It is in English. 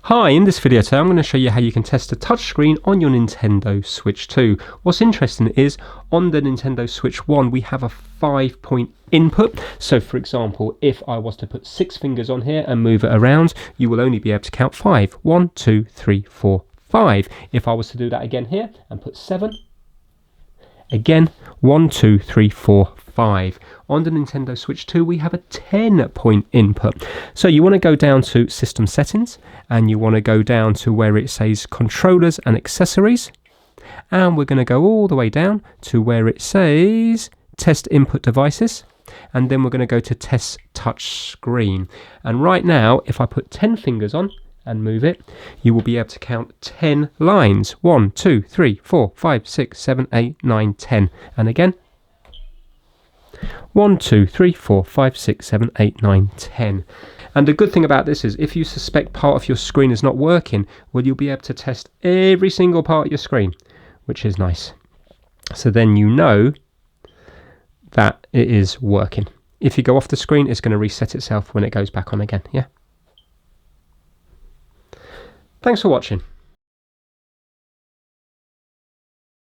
Hi, in this video today I'm going to show you how you can test a touchscreen on your Nintendo Switch 2. What's interesting is on the Nintendo Switch 1 we have a 5-point input. So for example, if I was to put 6 fingers on here and move it around, you will only be able to count 5. 1, 2, 3, 4, 5. If I was to do that again here and put 7, again 1, 2, 3, 4, 5. On the Nintendo Switch 2 we have a 10-point input. So you want to go down to System Settings and you want to go down to where it says Controllers and Accessories, and we're going to go all the way down to where it says Test Input Devices, and then we're going to go to Test Touch Screen. And right now if I put 10 fingers on and move it, you will be able to count 10 lines. 1, 2, 3, 4, 5, 6, 7, 8, 9, 10. And again, 1, 2, 3, 4, 5, 6, 7, 8, 9, 10. And the good thing about this is if you suspect part of your screen is not working, well, you'll be able to test every single part of your screen, which is nice. So then you know that it is working. If you go off the screen, it's going to reset itself when it goes back on again. Yeah. Thanks for watching.